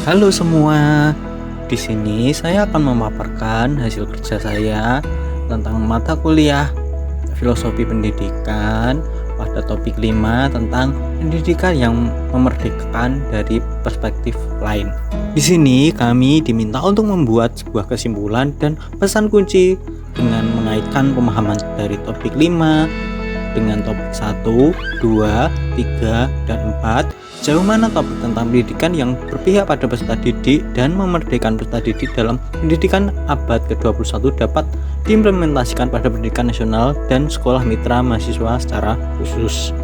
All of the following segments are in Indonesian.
Halo semua, di sini saya akan memaparkan hasil kerja saya tentang mata kuliah Filosofi Pendidikan pada topik 5 tentang pendidikan yang memerdekakan dari perspektif lain. Di sini kami diminta untuk membuat sebuah kesimpulan dan pesan kunci dengan mengaitkan pemahaman dari topik 5 dengan topik 1, 2, 3, dan 4. Sejauh mana topik tentang pendidikan yang berpihak pada peserta didik dan memerdekakan peserta didik dalam pendidikan abad ke-21 dapat diimplementasikan pada pendidikan nasional dan sekolah mitra mahasiswa secara khusus.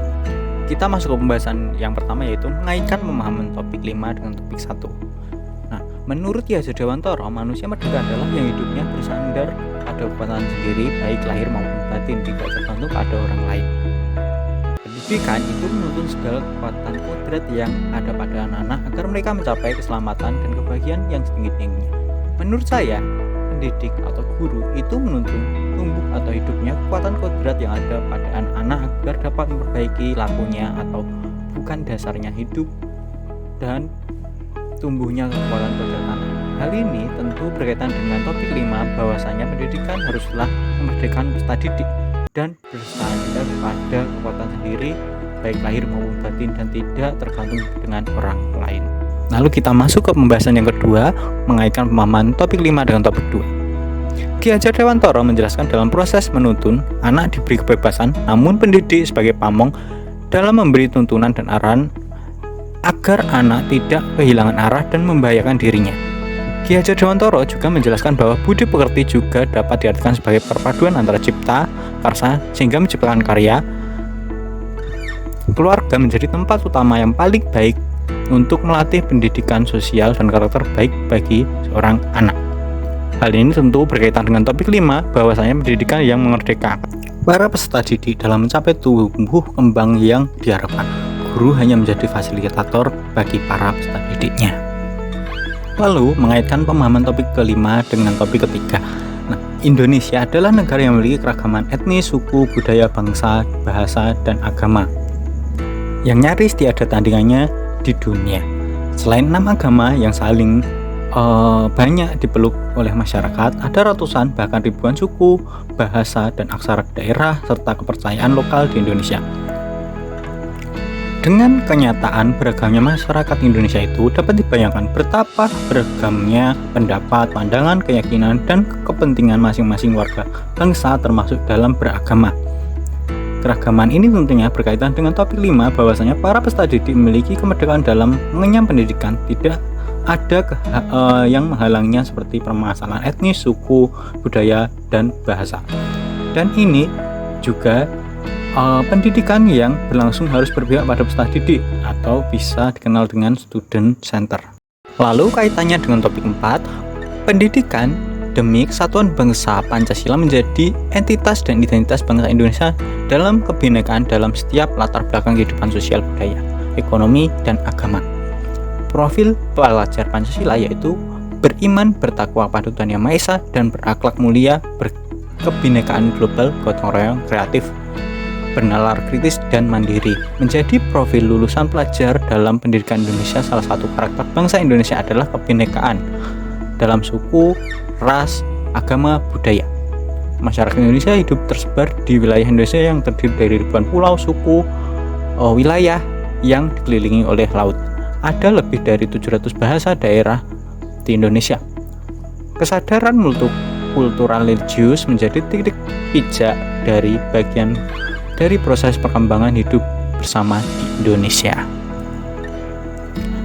Kita masuk ke pembahasan yang pertama, yaitu mengaitkan pemahaman topik 5 dengan topik 1. Nah, menurut Ki Hajar Dewantara, manusia merdeka adalah yang hidupnya bersandar pada kekuatan sendiri, baik lahir maupun batin, tidak tergantung pada orang lain. Pendidikan itu menuntun segala kekuatan kodrat yang ada pada anak-anak agar mereka mencapai keselamatan dan kebahagiaan yang setinggi-tingginya. Menurut saya, pendidik atau guru itu menuntun tumbuh atau hidupnya kekuatan kodrat yang ada pada anak-anak agar dapat memperbaiki lakunya atau bukan dasarnya hidup dan tumbuhnya kekuatan kodrat anak. Hal ini tentu berkaitan dengan topik 5 bahwasanya pendidikan haruslah memerdekakan peserta didik dan bersandar pada kekuatan sendiri baik lahir maupun batin dan tidak tergantung dengan orang lain. Lalu kita masuk ke pembahasan yang kedua, mengaitkan pemahaman topik 5 dengan topik 2. Ki Hajar Dewantara menjelaskan dalam proses menuntun, anak diberi kebebasan, namun pendidik sebagai pamong dalam memberi tuntunan dan arahan agar anak tidak kehilangan arah dan membahayakan dirinya. Ki Hajar Dewantara juga menjelaskan bahwa budi pekerti juga dapat diartikan sebagai perpaduan antara cipta, karsa, sehingga menciptakan karya. Keluarga menjadi tempat utama yang paling baik untuk melatih pendidikan sosial dan karakter baik bagi seorang anak. Hal ini tentu berkaitan dengan topik 5 bahwasanya pendidikan yang memerdekakan para peserta didik dalam mencapai tumbuh kembang yang diharapkan. Guru hanya menjadi fasilitator bagi para peserta didiknya. Lalu mengaitkan pemahaman topik kelima dengan topik ketiga. Nah, Indonesia adalah negara yang memiliki keragaman etnis, suku, budaya, bangsa, bahasa, dan agama yang nyaris tiada tandingannya di dunia. Selain 6 agama yang saling banyak dipeluk oleh masyarakat, ada ratusan bahkan ribuan suku, bahasa, dan aksara daerah serta kepercayaan lokal di Indonesia. Dengan kenyataan beragamnya masyarakat Indonesia itu dapat dibayangkan betapa beragamnya pendapat, pandangan, keyakinan, dan kepentingan masing-masing warga bangsa termasuk dalam beragama. Keragaman ini tentunya berkaitan dengan topik 5 bahwasanya para peserta didik memiliki kemerdekaan dalam mengenyam pendidikan. Tidak ada yang menghalangnya seperti permasalahan etnis, suku, budaya, dan bahasa. Dan ini juga pendidikan yang berlangsung harus berpihak pada peserta didik atau bisa dikenal dengan student center. Lalu kaitannya dengan topik 4, pendidikan demi kesatuan bangsa Pancasila menjadi entitas dan identitas bangsa Indonesia dalam kebinekaan dalam setiap latar belakang kehidupan sosial, budaya, ekonomi, dan agama. Profil pelajar Pancasila yaitu beriman, bertakwa pada Tuhan Yang Maha Esa, dan berakhlak mulia, berkebinekaan global, gotong royong, kreatif, bernalar kritis, dan mandiri. Menjadi profil lulusan pelajar dalam pendidikan Indonesia, salah satu karakter bangsa Indonesia adalah kebinekaan dalam suku, ras, agama, budaya. Masyarakat Indonesia hidup tersebar di wilayah Indonesia yang terdiri dari ribuan pulau, suku, wilayah yang dikelilingi oleh laut. Ada lebih dari 700 bahasa daerah di Indonesia. Kesadaran multikultural religius menjadi titik pijak dari bagian dari proses perkembangan hidup bersama di Indonesia,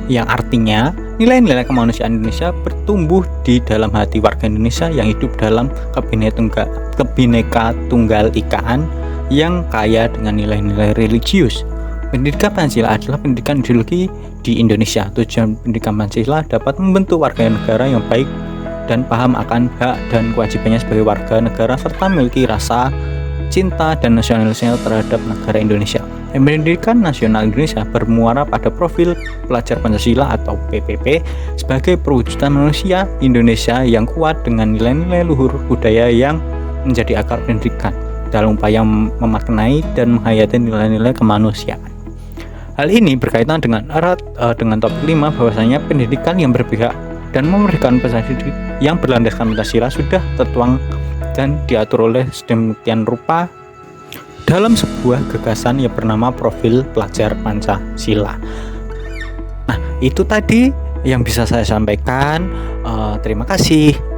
yang artinya nilai-nilai kemanusiaan Indonesia bertumbuh di dalam hati warga Indonesia yang hidup dalam Kebhinneka Tunggal Ikaan yang kaya dengan nilai-nilai religius. Pendidikan Pancasila adalah pendidikan ideologi di Indonesia. Tujuan pendidikan Pancasila dapat membentuk warga negara yang baik dan paham akan hak dan kewajibannya sebagai warga negara serta memiliki rasa cinta dan nasionalisme terhadap negara Indonesia. Pendidikan Nasional Indonesia bermuara pada profil pelajar Pancasila atau PPP sebagai perwujudan manusia Indonesia yang kuat dengan nilai-nilai luhur budaya yang menjadi akar pendidikan dalam upaya memaknai dan menghayati nilai-nilai kemanusiaan. Hal ini berkaitan dengan erat dengan topik 5, bahwasanya pendidikan yang berpihak dan memberikan pesan didik yang berlandaskan Pancasila sudah tertuang dan diatur oleh sedemikian rupa dalam sebuah gagasan yang bernama Profil Pelajar Pancasila. Nah, itu tadi yang bisa saya sampaikan. Terima kasih.